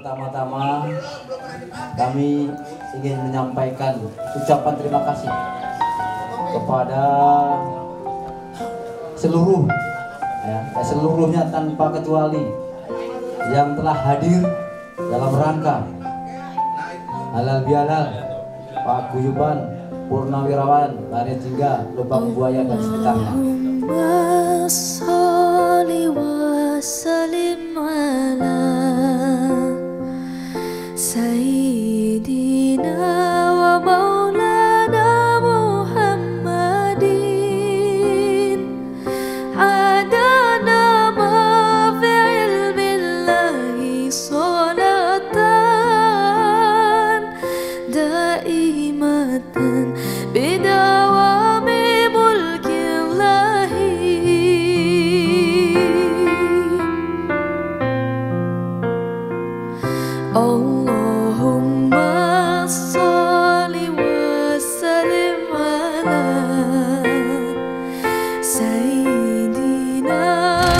Pertama-tama kami ingin menyampaikan ucapan terima kasih kepada seluruhnya tanpa kecuali yang telah hadir dalam rangka halal bihalal, Pak Guyuban, Purnawirawan, Lari Jingga, Lubang Buaya dan sekitarnya. Sholli wa sallim ala Sayyidina wa maulana Muhammadin adana ma fi ilmillahi salatan daimatan bidawami mulkillahi Allahumma sholli wa sallim ala Sayyidina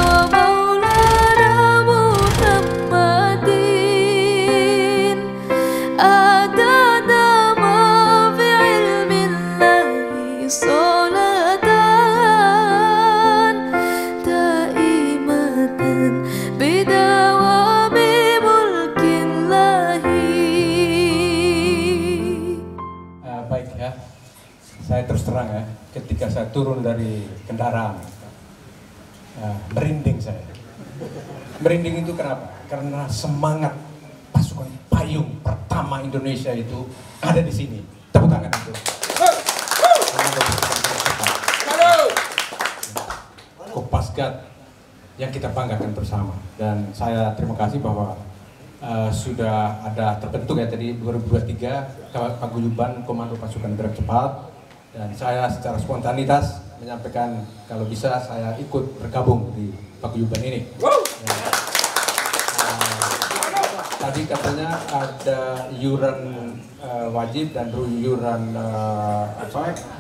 wa maulana Muhammadin adada ma fi ilmillahi salatan daimatan bidawami mulkillahi. Baik ya, saya terus terang ya, ketika saya turun dari kendaraan, merinding saya. Merinding itu kenapa? Karena semangat pasukan payung pertama Indonesia itu ada di sini. Tepuk tangan itu. Kopasgat yang kita banggakan bersama. Dan saya terima kasih bahwa sudah ada terbentuk ya tadi 2023 Paguyuban Komando Pasukan Gerak Cepat, dan saya secara spontanitas menyampaikan kalau bisa saya ikut bergabung di Paguyuban ini. Tadi katanya ada iuran wajib dan iuran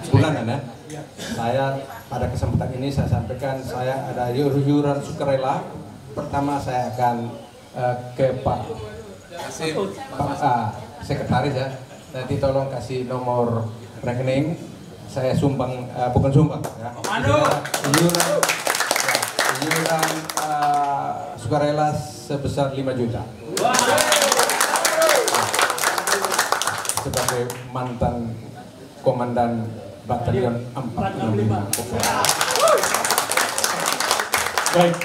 bulanan ya. Saya pada kesempatan ini saya sampaikan saya ada iuran sukarela. Pertama saya akan ke Pak Sekretaris ya, nanti tolong kasih nomor rekening, saya sumbang, bukan sumbang ya, iuran sukarela sebesar 5 juta sebagai mantan komandan batalion 465. Baik.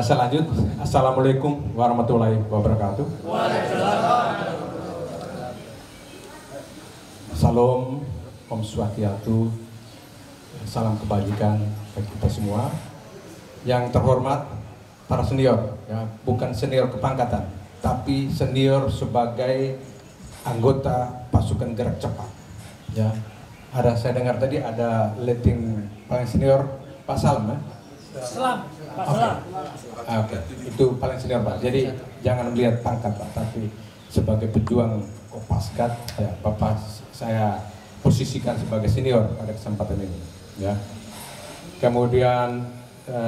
Selanjut, Assalamualaikum warahmatullahi wabarakatuh. Salam, Om Swastiastu, salam kebajikan bagi kita semua. Yang terhormat para senior, ya, bukan senior kepangkatan, tapi senior sebagai anggota pasukan gerak cepat. Ya, saya dengar tadi ada letting paling senior Pak Salam, ya? Oke. Itu paling senior Pak. Jadi jangan melihat pangkat Pak, tapi sebagai pejuang Kopasgat, ya, Bapak saya posisikan sebagai senior pada kesempatan ini. Ya. Kemudian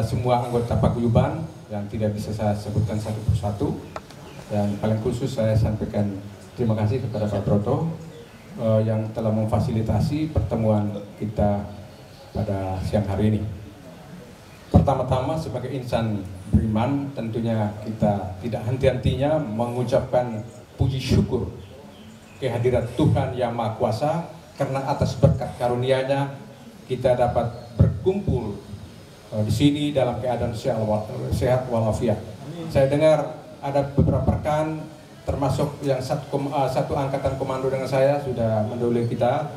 semua anggota Paguyuban yang tidak bisa saya sebutkan satu persatu, dan paling khusus saya sampaikan terima kasih kepada Pak Broto yang telah memfasilitasi pertemuan kita pada siang hari ini. Pertama-tama sebagai insan beriman tentunya kita tidak henti-hentinya mengucapkan puji syukur kehadirat Tuhan Yang Maha Kuasa, karena atas berkat karunia-Nya kita dapat berkumpul di sini dalam keadaan sehat walafiat. Saya dengar ada beberapa rekan termasuk yang satu angkatan komando dengan saya sudah mendahului kita.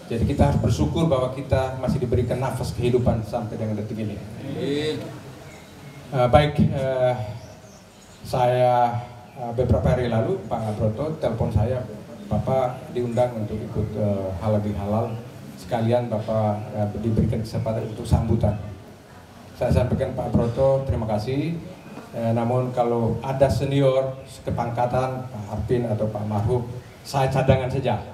Jadi kita harus bersyukur bahwa kita masih diberikan nafas kehidupan sampai dengan detik ini. Saya beberapa hari lalu Pak Broto telepon saya, Bapak diundang untuk ikut halal bihalal, sekalian Bapak diberikan kesempatan untuk sambutan. Saya sampaikan Pak Broto terima kasih. Namun kalau ada senior kepangkatan Pak Arpin atau Pak Marhum, saya cadangan saja.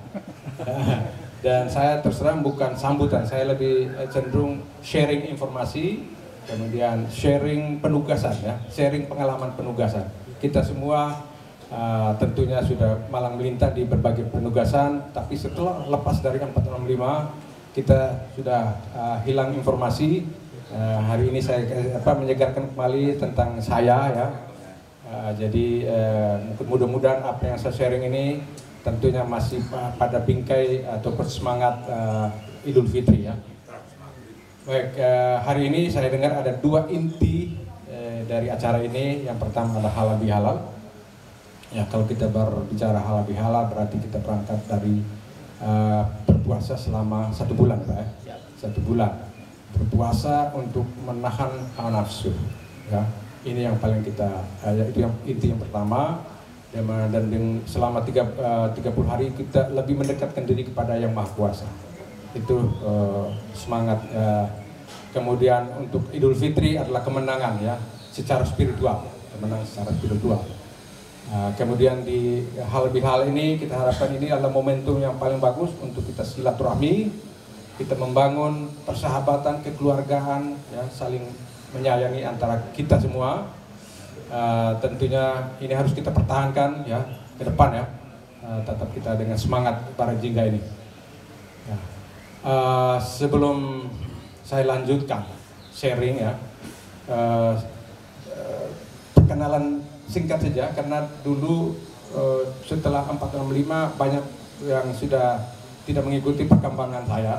Dan saya terus terang bukan sambutan, saya lebih cenderung sharing informasi kemudian sharing penugasan ya, sharing pengalaman penugasan. Kita semua tentunya sudah malang melintang di berbagai penugasan, tapi setelah lepas dari 465 kita sudah hilang informasi. Hari ini saya menyegarkan kembali tentang saya ya. Jadi mudah-mudahan apa yang saya sharing ini tentunya masih pada bingkai ataupun semangat Idul Fitri ya. Baik, hari ini saya dengar ada dua inti dari acara ini. Yang pertama adalah halal bihalal. Ya, kalau kita berbicara halal bihalal berarti kita berangkat dari berpuasa selama 1 bulan, Pak ya. 1 bulan berpuasa untuk menahan hawa nafsu. Ya, ini yang paling kita itu yang inti yang pertama. Dan selama 30 hari kita lebih mendekatkan diri kepada Yang Maha Kuasa. Itu semangat. Kemudian untuk Idul Fitri adalah kemenangan ya, secara spiritual, kemenangan secara spiritual. Kemudian di hal bihal ini kita harapkan ini adalah momentum yang paling bagus untuk kita silaturahmi, kita membangun persahabatan, kekeluargaan, ya, saling menyayangi antara kita semua. Tentunya ini harus kita pertahankan ya ke depan ya, tetap kita dengan semangat para jingga ini. Ya. Sebelum saya lanjutkan sharing ya, perkenalan singkat saja, karena dulu setelah 465 banyak yang sudah tidak mengikuti perkembangan saya.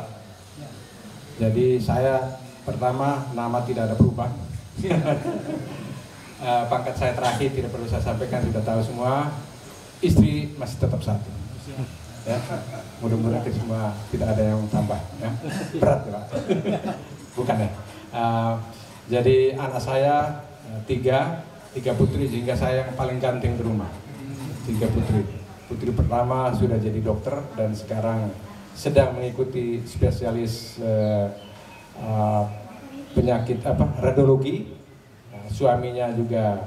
Jadi saya pertama nama tidak ada perubahan. Pangkat saya terakhir tidak perlu saya sampaikan, sudah tahu semua. Istri masih tetap satu. Ya, mudah-mudahan kita semua tidak ada yang tambah. Ya. Berat ya, Pak? Bukan ya. Jadi anak saya tiga putri, sehingga saya yang paling ganteng di rumah. 3 putri. Putri pertama sudah jadi dokter dan sekarang sedang mengikuti spesialis penyakit radiologi. Suaminya juga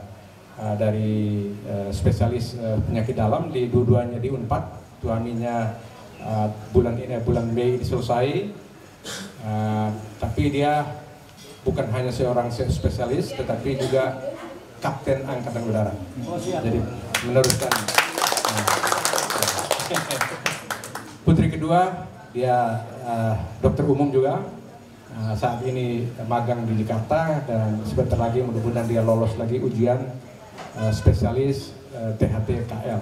dari spesialis penyakit dalam, di dua-duanya di Unpad. Suaminya bulan Mei ini selesai. Tapi dia bukan hanya seorang spesialis, tetapi juga Kapten Angkatan Udara. Jadi meneruskan. Putri kedua dia dokter umum juga. Saat ini magang di Jakarta dan sebentar lagi mudah-mudahan dia lolos lagi ujian spesialis THT KL.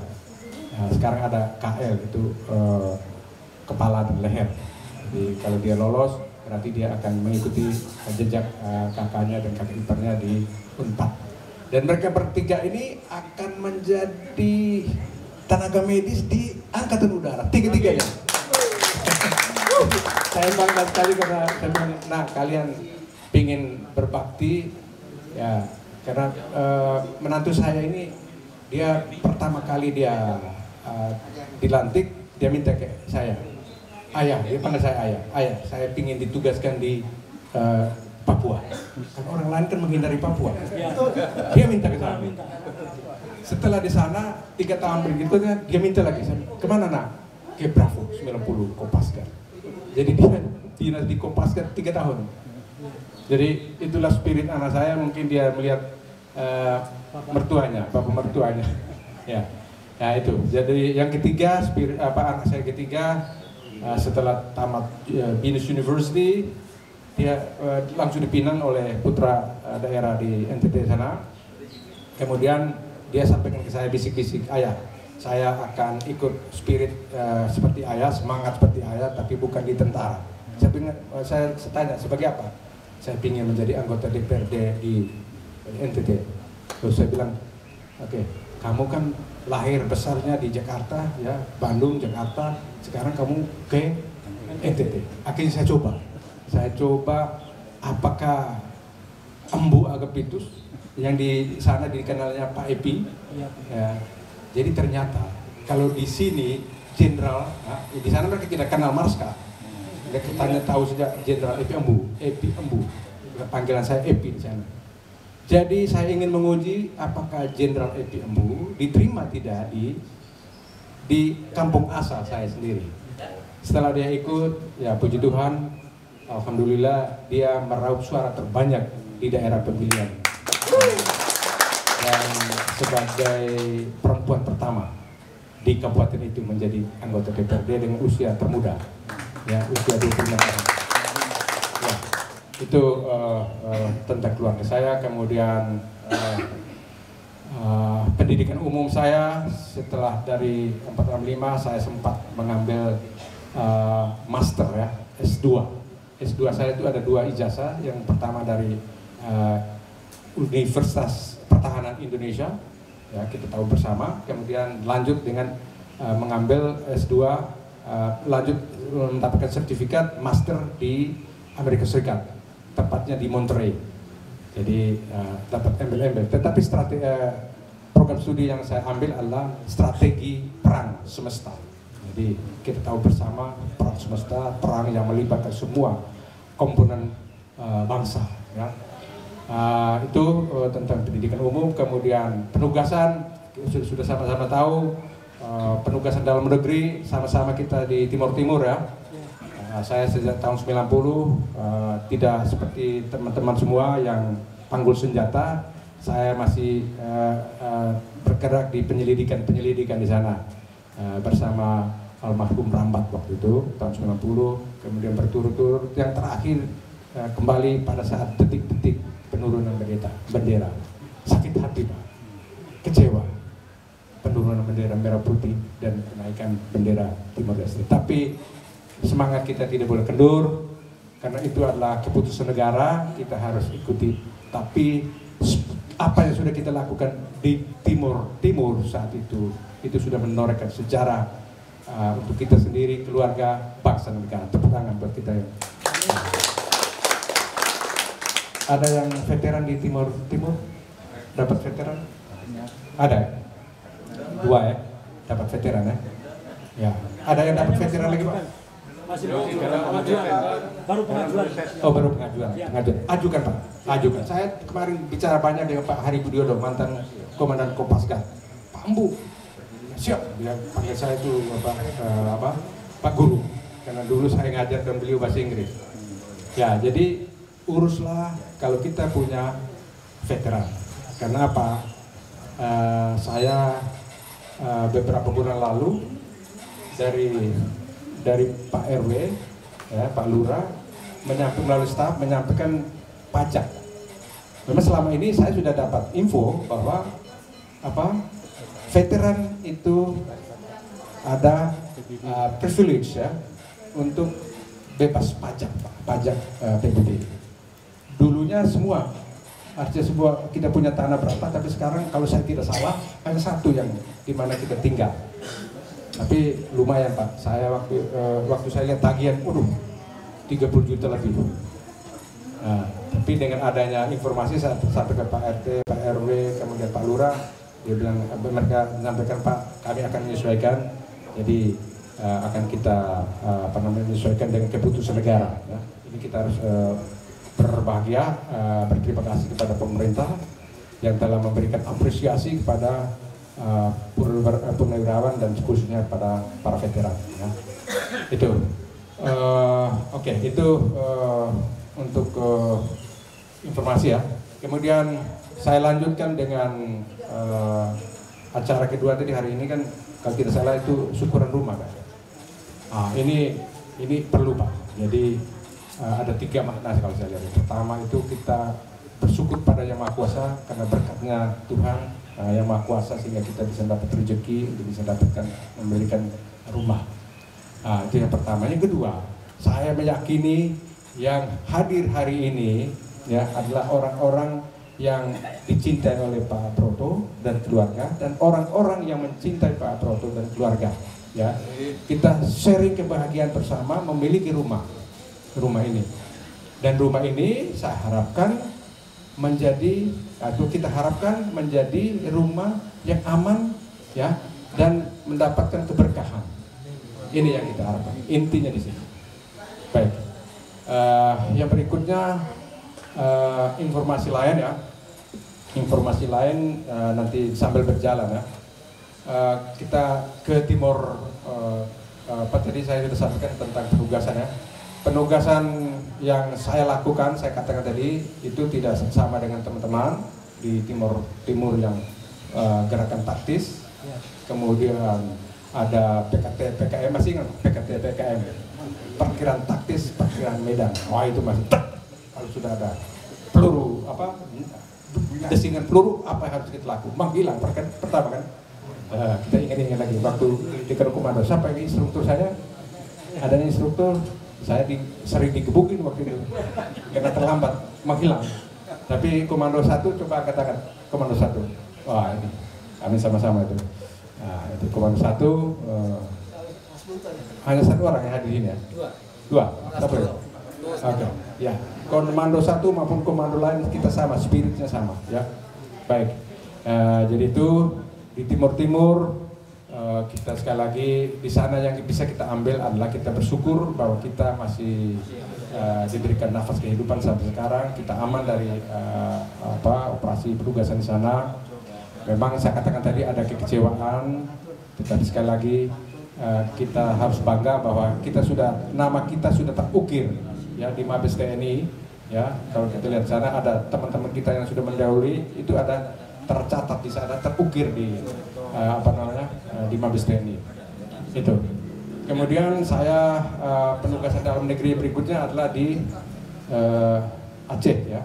Sekarang ada KL itu kepala dan leher. Jadi kalau dia lolos berarti dia akan mengikuti jejak kakaknya dan kakak iparnya di Unpad. Dan mereka bertiga ini akan menjadi tenaga medis di Angkatan Udara, tiga-tiganya. Saya bangga sekali karena saya bilang, nah kalian pingin berbakti, ya karena menantu saya ini dia pertama kali dia dilantik, dia minta ke saya, ayah, dia panggil saya ayah, saya pingin ditugaskan di Papua. Kan orang lain kan menghindari Papua. Dia minta ke sana. Setelah di sana 3 tahun berikutnya dia minta lagi. Kemana nak? Ke Bravo 90 Kopasgat. Jadi dia dinas di Kopasgat 3 tahun. Jadi itulah spirit anak saya. Mungkin dia melihat mertuanya, bapak mertuanya. Ya, nah itu. Jadi yang ketiga, spirit anak saya ketiga setelah tamat Binus University, dia langsung dipinang oleh putra daerah di NTT sana. Kemudian dia sampaikan ke saya bisik-bisik, ayah, saya akan ikut spirit seperti ayah, semangat seperti ayah, tapi bukan di tentara. Saya tanya, sebagai apa? Saya ingin menjadi anggota DPRD di NTT. Terus saya bilang, oke, kamu kan lahir besarnya di Jakarta, ya, Bandung, Jakarta. Sekarang kamu ke NTT. Akhirnya saya coba apakah Embu Agapitus yang di sana dikenalnya Pak Epi. Ya. Jadi ternyata kalau di sini jenderal, nah, di sana mereka tidak kenal Marska. Mereka tanya tahu saja Jenderal Epi Embu. Panggilan saya Epi di sana. Jadi saya ingin menguji apakah Jenderal Epi Embu diterima tidak di kampung asal saya sendiri. Setelah dia ikut, ya puji Tuhan, alhamdulillah dia meraup suara terbanyak di daerah pemilihan. Dan sebagai perempuan pertama di kabupaten itu menjadi anggota DPRD dengan usia termuda, ya, usia 25 tahun. Ya, itu tentang keluarga saya. Kemudian pendidikan umum saya, setelah dari 465 saya sempat mengambil master, ya, S2. S2 saya itu ada 2 ijazah. Yang pertama dari Universitas Pertahanan Indonesia, ya, kita tahu bersama. Kemudian lanjut dengan mengambil S2, lanjut mendapatkan sertifikat master di Amerika Serikat, tepatnya di Monterey. Jadi dapat embel-embel. Tetapi program studi yang saya ambil adalah strategi perang semesta. Jadi kita tahu bersama perang semesta, perang yang melibatkan semua komponen bangsa, ya. Itu tentang pendidikan umum. Kemudian penugasan, sudah sama-sama tahu, penugasan dalam negeri sama-sama kita di Timur-Timur, ya. Saya sejak tahun 90 tidak seperti teman-teman semua yang panggul senjata. Saya masih bergerak di penyelidikan di sana bersama almarhum Rambat waktu itu tahun 90. Kemudian berturut-turut yang terakhir kembali pada saat detik-detik penurunan bendera. Sakit hati, Pak, kecewa penurunan bendera merah putih dan kenaikan bendera Timor Leste. Tapi semangat kita tidak boleh kendur, karena itu adalah keputusan negara, kita harus ikuti. Tapi apa yang sudah kita lakukan di Timur saat itu sudah menorehkan sejarah untuk kita sendiri, keluarga, bangsa, negara. Tepuk tangan buat kita, ya. Ada yang veteran di Timur? Dapat veteran? Ada, ya? 2, ya? Dapat veteran, ya? Ya. Ada yang dapat veteran lagi, Pak? Masih baru pengajuan. Oh, baru pengajuan. Ajukan, Pak. Ajukan. Saya kemarin bicara banyak dengan Pak Hari Budiodo, mantan Komandan Kopasgat. Pak Ambu, siap. Dia panggil saya itu Pak Guru, karena dulu saya ngajarkan beliau bahasa Inggris. Ya, jadi uruslah kalau kita punya veteran. Karena apa? Saya beberapa bulan lalu dari Pak RW, ya, Pak Lurah, melalui staf menyampaikan pajak. Memang selama ini saya sudah dapat info bahwa veteran itu ada privilege, ya, untuk bebas pajak, pajak PBB. Dulunya semua, artinya kita punya tanah berapa, tapi sekarang kalau saya tidak salah hanya 1 yang dimana kita tinggal. Tapi lumayan, Pak. Saya waktu saya lihat tagihan, 30 juta lebih. Nah, tapi dengan adanya informasi saya sampai ke Pak RT, Pak RW, kemudian Pak Lurah, dia bilang, mereka menyampaikan, Pak, kami akan menyesuaikan. Jadi akan kita menyesuaikan dengan keputusan negara. Ya. Ini kita harus berbahagia, berterima kasih kepada pemerintah yang telah memberikan apresiasi kepada purnawirawan dan khususnya pada para veteran, ya. Itu oke, itu untuk informasi, ya. Kemudian saya lanjutkan dengan acara kedua tadi hari ini, kan kalau tidak salah itu syukuran rumah, kan. Ini perlu, Pak. Jadi ada 3 makna kalau saya lihat. Pertama itu kita bersyukur pada Yang Maha Kuasa karena berkatnya Tuhan Yang Maha Kuasa sehingga kita bisa dapat rezeki untuk bisa dapatkan memberikan rumah. Itu yang pertama. Yang kedua, saya meyakini yang hadir hari ini, ya, adalah orang-orang yang dicintai oleh Pak Proto dan keluarga, dan orang-orang yang mencintai Pak Proto dan keluarga, ya. Kita sharing kebahagiaan bersama memiliki rumah ini, dan rumah ini saya harapkan kita harapkan menjadi rumah yang aman, ya, dan mendapatkan keberkahan. Ini yang kita harapkan, intinya di sini. Baik, yang berikutnya informasi lain, ya. Informasi lain nanti sambil berjalan, ya. Kita ke timur. Tadi saya sudah sampaikan tentang penugasan, ya. Penugasan yang saya lakukan, saya katakan tadi, itu tidak sama dengan teman-teman di Timur yang gerakan taktis. Kemudian ada PKT PKM, masih ingat PKT PKM, parkiran taktis, parkiran medan. Wah itu masih kalau sudah ada peluru apa, desingan peluru, apa yang harus kita lakukan? Menghilang pertama kan. Kita ingat lagi waktu di komando, siapa ini instruktur saya? Ada instruktur, saya sering digebukin waktu itu karena terlambat, menghilang. Tapi komando 1 coba katakan, komando 1. Wah ini kami sama-sama itu. Nah, itu komando 1 hanya 1 orang yang hadir ini ya? Dua. Siapa itu? Oke, ya. Komando 1 maupun komando lain kita sama, spiritnya sama, ya. Baik. Jadi itu di Timur kita sekali lagi di sana yang bisa kita ambil adalah kita bersyukur bahwa kita masih diberikan nafas kehidupan sampai sekarang. Kita aman dari operasi penugasan di sana. Memang saya katakan tadi ada kekecewaan, tetapi sekali lagi kita harus bangga bahwa nama kita sudah terukir ya di Mabes TNI. Ya, kalau kita lihat sana ada teman-teman kita yang sudah mendahului, itu ada tercatat di sana, terukir di di Mabes TNI. Itu. Kemudian saya penugasan dalam negeri berikutnya adalah di Aceh ya.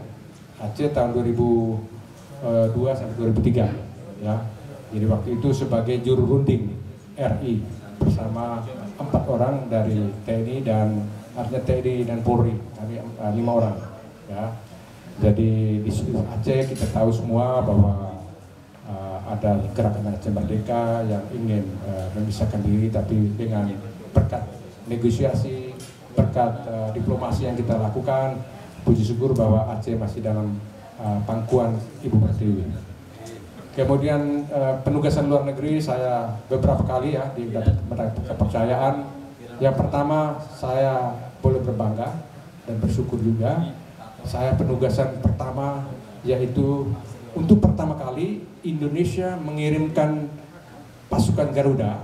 Aceh tahun 2002 sampai 2003 ya. Jadi waktu itu sebagai juru runding RI bersama 4 orang dari TNI dan artinya TNI dan Polri, kami 5 orang ya. Jadi di Aceh kita tahu semua bahwa ada gerakan Aceh Merdeka yang ingin memisahkan diri, tapi dengan berkat negosiasi, berkat diplomasi yang kita lakukan, puji syukur bahwa Aceh masih dalam pangkuan Ibu Pertiwi. Kemudian penugasan luar negeri saya beberapa kali ya mendapat kepercayaan. Yang pertama saya boleh berbangga dan bersyukur juga. Saya penugasan pertama yaitu untuk pertama kali Indonesia mengirimkan pasukan Garuda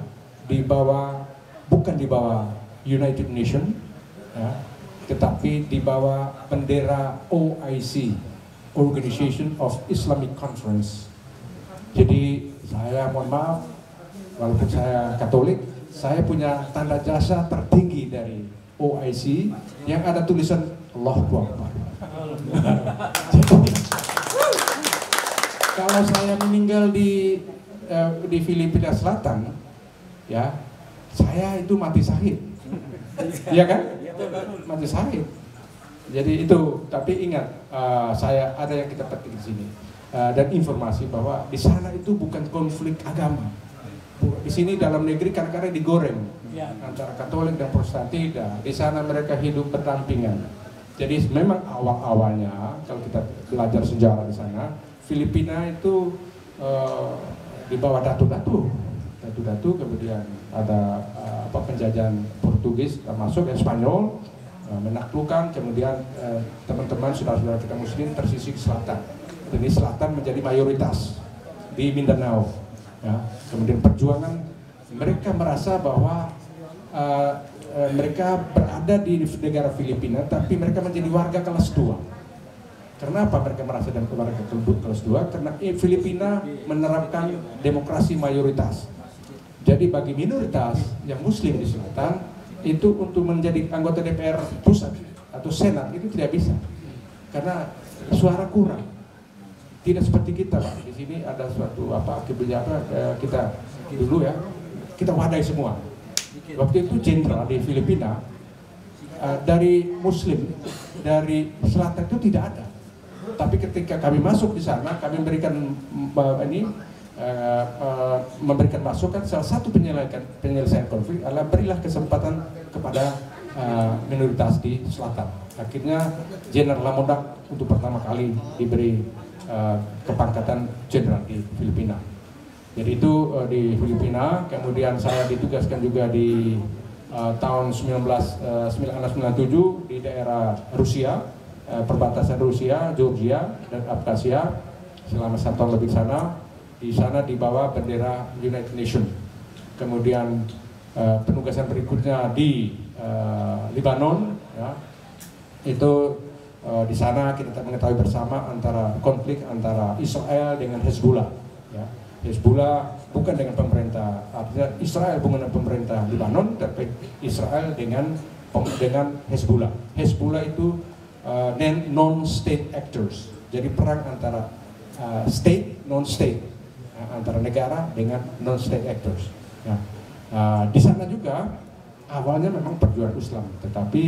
bukan di bawah United Nations, ya, tetapi di bawah bendera OIC, Organization of Islamic Conference. Jadi saya mohon maaf, walaupun saya Katolik, saya punya tanda jasa tertinggi dari OIC yang ada tulisan Allahu Akbar. Kalau saya meninggal di Filipina Selatan, ya saya itu mati syahid, iya kan? Mati syahid. Jadi itu, tapi ingat, saya ada yang kita petik di sini dan informasi bahwa di sana itu bukan konflik agama. Di sini dalam negeri kadang-kadang digoreng antara Katolik dan Protestan, tidak. Di sana mereka hidup berdampingan. Jadi memang awal-awalnya kalau kita belajar sejarah di sana, Filipina itu di bawah Datu-Datu, kemudian ada penjajahan Portugis masuk dan Spanyol menaklukkan, kemudian teman-teman saudara-saudara kita Muslim tersisih ke selatan. Jadi selatan menjadi mayoritas di Mindanao. Ya. Kemudian perjuangan mereka merasa bahwa mereka berada di negara Filipina, tapi mereka menjadi warga kelas 2. Kenapa mereka merasa dan warga kelas 2? Karena Filipina menerapkan demokrasi mayoritas. Jadi bagi minoritas yang Muslim di selatan itu untuk menjadi anggota DPR pusat atau senat itu tidak bisa, karena suara kurang. Tidak seperti kita, Pak. Di sini ada suatu kebijakan kita dulu ya, kita wadai semua. Waktu itu jenderal di Filipina dari Muslim dari selatan itu tidak ada. Tapi ketika kami masuk di sana, kami memberikan masukan. Salah satu penyelesaian konflik adalah berilah kesempatan kepada minoritas di selatan. Akhirnya Jenderal Lamodak untuk pertama kali diberi kepangkatan jenderal di Filipina. Jadi itu di Filipina. Kemudian saya ditugaskan juga di tahun 1997 di daerah Rusia, perbatasan Rusia, Georgia dan Abkhazia. Selama 1 tahun lebih sana. Di sana di bawah bendera United Nations. Kemudian penugasan berikutnya di Lebanon, ya. Itu di sana kita mengetahui bersama antara konflik antara Israel dengan Hezbollah. Ya. Hezbollah bukan dengan pemerintah, artinya Israel bukan dengan pemerintah Lebanon, tapi Israel dengan Hezbollah. Hezbollah itu non-state actors, jadi perang antara state, non-state, antara negara dengan non-state actors. Ya. Di sana juga awalnya memang perjuangan Islam, tetapi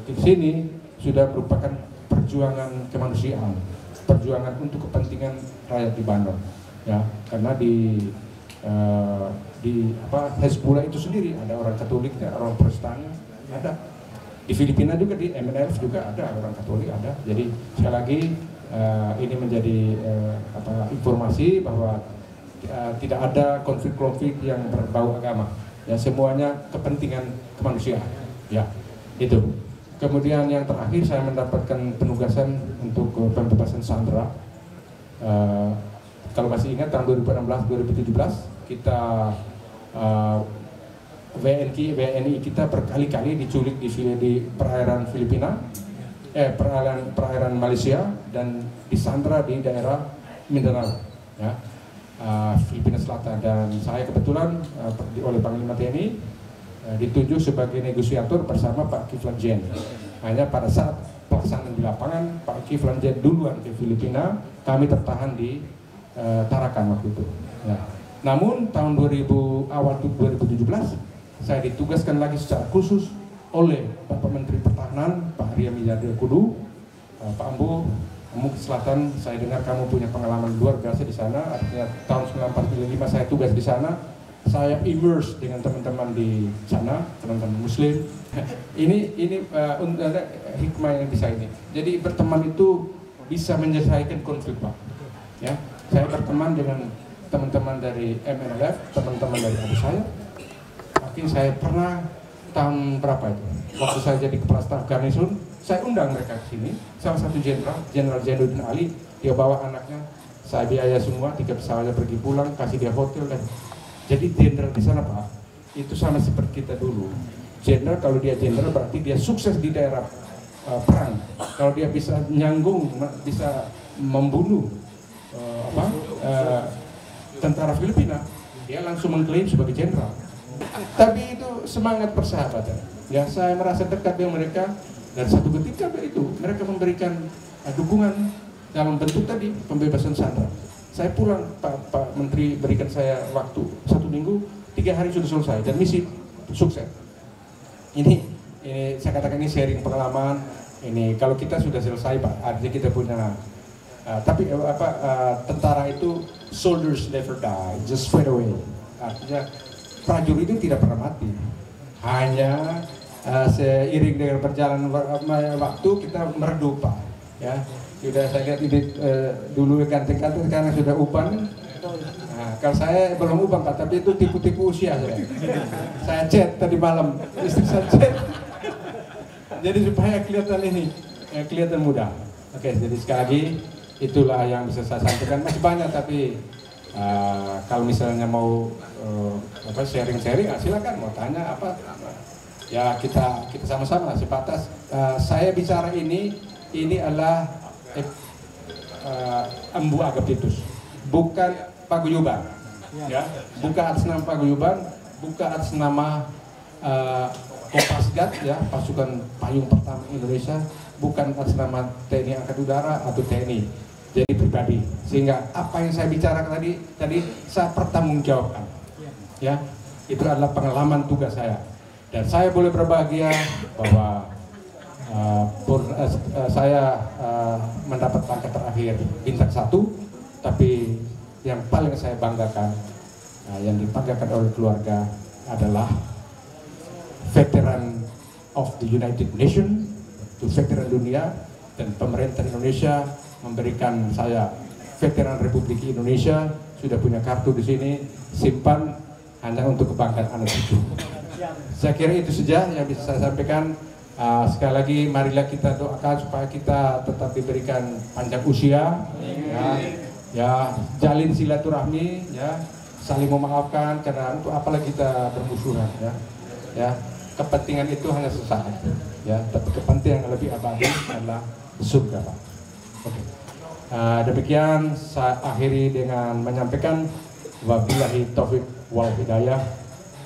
di sini sudah merupakan perjuangan kemanusiaan, perjuangan untuk kepentingan rakyat Lebanon. Ya, karena di Hezbollah itu sendiri ada orang Katoliknya, orang Protestannya, ada. Di Filipina juga di MNLF juga ada orang Katolik, ada. Jadi sekali lagi ini menjadi informasi bahwa tidak ada konflik-konflik yang berbau agama. Ya, semuanya kepentingan kemanusiaan. Ya, itu. Kemudian yang terakhir saya mendapatkan penugasan untuk pembebasan sandera. Kalau masih ingat tahun 2016-2017 kita WNI kita berkali-kali diculik di perairan Filipina, perairan Malaysia, dan disandra di daerah Mindanao, ya, Filipina Selatan. Dan saya kebetulan oleh Panglima TNI ditunjuk sebagai negosiator bersama Pak Kiflan Zen. Hanya pada saat pelaksanaan di lapangan, Pak Kiflan Zen duluan ke Filipina, kami tertahan di Tarakan waktu itu. Ya. Namun tahun awal 2017 saya ditugaskan lagi secara khusus oleh Bapak Menteri Pertahanan, Pak Ria Mijardia Kudu. Pak Ambo, kamu ke selatan, saya dengar kamu punya pengalaman luar biasa di sana. Artinya tahun 1945 saya tugas di sana, saya immerse dengan teman-teman di sana, teman-teman Muslim. ini ada hikmah yang bisa ini. Jadi berteman itu bisa menyelesaikan konflik, Pak. Ya. Saya berteman dengan teman-teman dari MNLF, teman-teman dari Abu Sayyaf. Mungkin saya pernah tahun berapa itu, waktu saya jadi kepala staf garnison, saya undang mereka ke sini. Salah satu Jenderal Zainuddin Ali, dia bawa anaknya, saya biaya semua, tiket pesawatnya pergi pulang, kasih dia hotel. Dan jadi jenderal di sana, Pak, itu sama seperti kita dulu. Jenderal, kalau dia jenderal berarti dia sukses di daerah perang. Kalau dia bisa nyanggung, bisa membunuh tentara Filipina, dia langsung mengklaim sebagai jenderal. Tapi itu semangat persahabatan. Ya, saya merasa dekat dengan mereka, dan satu ketika itu mereka memberikan dukungan dalam bentuk tadi pembebasan sandera. Saya pulang, Pak Menteri berikan saya waktu 1 minggu, 3 hari sudah selesai dan misi sukses. Ini saya katakan ini sharing pengalaman. Ini kalau kita sudah selesai, Pak, artinya kita punya. Tapi tentara itu soldiers never die, just fade away. Artinya prajurit itu tidak pernah mati. Hanya seiring dengan perjalanan waktu kita meredup, Pak. Ya, sudah saya lihat ini dulu ganteng-ganteng, sekarang sudah uban. Nah, kalau saya belum uban, Pak, tapi itu tipu-tipu usia saya. Saya chat tadi malam, istri saya chat. Jadi supaya kelihatan ini, kelihatan muda. Oke, jadi sekali lagi itulah yang bisa saya sampaikan. Masih banyak, tapi kalau misalnya mau sharing-sharing, silakan mau tanya apa. Ya kita sama-sama sebatas. Saya bicara ini adalah Embu Agapitus, bukan paguyuban. Ya, bukan atas nama paguyuban, bukan atas nama Kopasgat, ya, pasukan payung pertama Indonesia, bukan atas nama TNI Angkatan Udara atau TNI. Jadi pribadi, sehingga apa yang saya bicarakan tadi saya pertanggungjawabkan. Ya, itu adalah pengalaman tugas saya, dan saya boleh berbahagia bahwa saya mendapat pangkat terakhir bintang 1, tapi yang paling saya banggakan, yang dibanggakan oleh keluarga adalah veteran of the United Nations, itu veteran dunia, dan pemerintah Indonesia memberikan saya veteran Republik Indonesia, sudah punya kartu di sini, simpan hanya untuk kebanggaan anak cucu. Saya kira itu saja yang bisa saya sampaikan. Sekali lagi marilah kita doakan supaya kita tetap diberikan panjang usia, ya, jalin silaturahmi, ya, saling memaafkan, karena untuk apalagi kita bermusuhan, ya. kepentingan itu hanya sesaat, ya, tapi kepentingan yang lebih abadi adalah surga, Pak. Oke. Demikian saya akhiri dengan menyampaikan wabillahi taufik wal hidayah.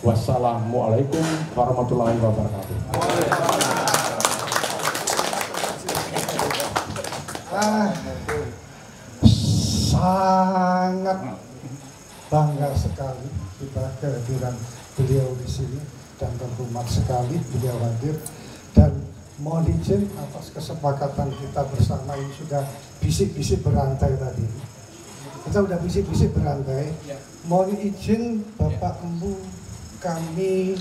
Wassalamualaikum warahmatullahi wabarakatuh. Sangat bangga sekali kita kehadiran beliau di sini dan terhormat sekali beliau hadir, dan mohon izin atas kesepakatan kita bersama ini sudah bisik-bisik berantai tadi. Kita sudah bisik-bisik berantai. Mohon izin Bapak Empu, kami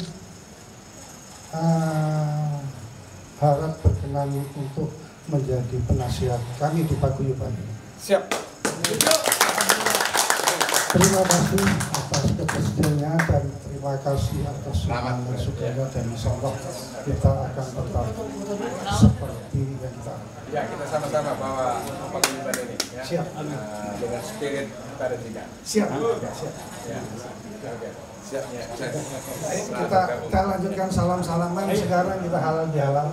harap berkenan untuk menjadi penasihat kami di Paguyuban. Siap. Terima kasih atas kebersihannya dan terima kasih atas semangat sukanya, dan insya Allah kita akan tetap seperti yang kita. Ya, kita sama-sama bawa Paguyuban ini. Ya. Siap. Dengan spirit pada tiga. Siap. Siap. Ya. Oke. Siap. Ya. Kita lanjutkan salam-salaman sekarang, kita halal bihalal.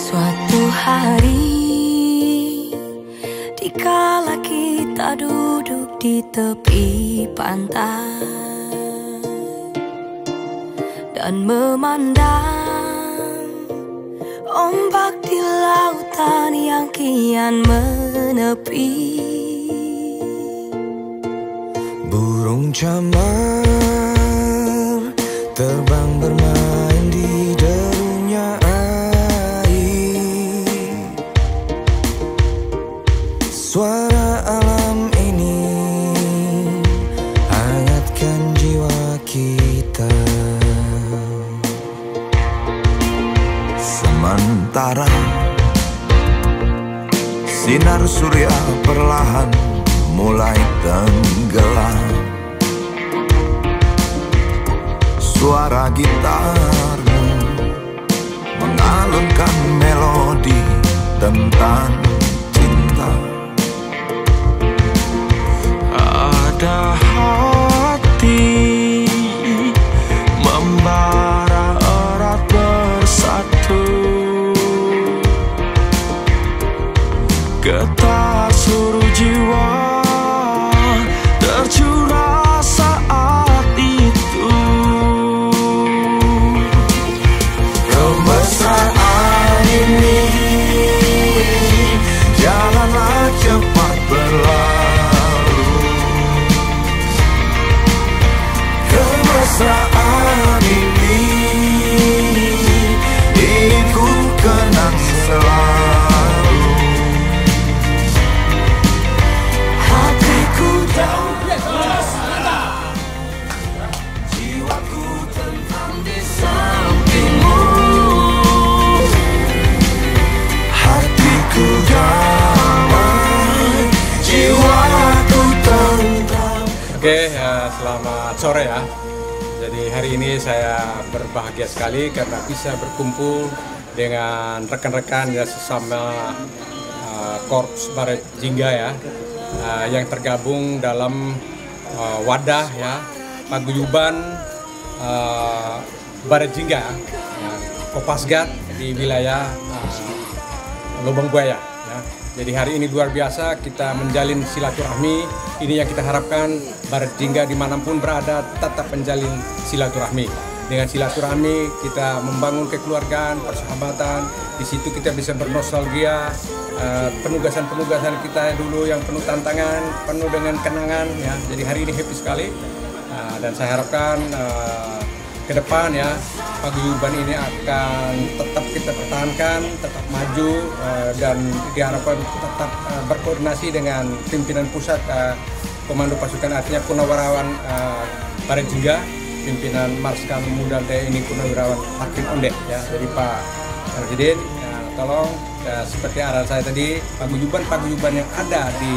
Suatu hari, dikala kita duduk di tepi pantai dan memandang ombak di lautan yang kian menepi, burung camar terbang bermain di derunya air. Suara alam ini hangatkan jiwa kita. Sementara sinar surya perlahan mulai tenggelam, suara gitarmu mengalunkan melodi tentang cinta. Ada hati membara erat bersatu, getar seluruh jiwa tercurah saat itu. Kemesraan ini janganlah cepat berlalu. Kemesraan ini ingin ku kenang selalu. Hatiku jauh, jiwaku tentram di sampingmu. Hatiku damai, jiwaku tentram. Oke, selamat sore ya. Jadi hari ini saya berbahagia sekali karena bisa berkumpul dengan rekan-rekan ya sesama Korps Baret Jingga ya, yang tergabung dalam wadah ya Paguyuban Baret Jingga ya, Kopasgat di wilayah Lubang Buaya ya. Jadi hari ini luar biasa kita menjalin silaturahmi. Ini yang kita harapkan, Baret Jingga dimanapun berada tetap menjalin silaturahmi. Dengan silaturahmi kita membangun kekeluargaan, persahabatan. Di situ kita bisa bernostalgia penugasan-penugasan kita dulu yang penuh tantangan, penuh dengan kenangan ya. Jadi hari ini happy sekali dan saya harapkan ke depan ya Paguyuban ini akan tetap kita pertahankan, tetap maju dan diharapkan tetap berkoordinasi dengan pimpinan pusat Komando Pasukan, artinya Purnawirawan Baret Jingga, pimpinan Marskal Muda TNI Purnawirawan Hakim Onde ya. Jadi Pak Presiden tolong seperti arahan saya tadi, paguyuban yang ada di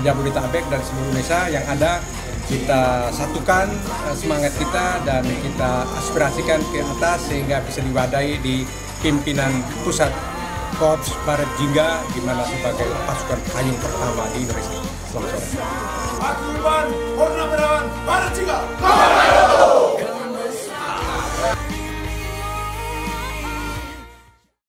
Jabodetabek dan seluruh Indonesia yang ada kita satukan semangat kita dan kita aspirasikan ke atas sehingga bisa diwadahi di pimpinan pusat Korps Baret Jingga, di mana sebagai pasukan payung pertama di Indonesia. Selamat sore. Paguyuban Purnawirawan Baret Jingga.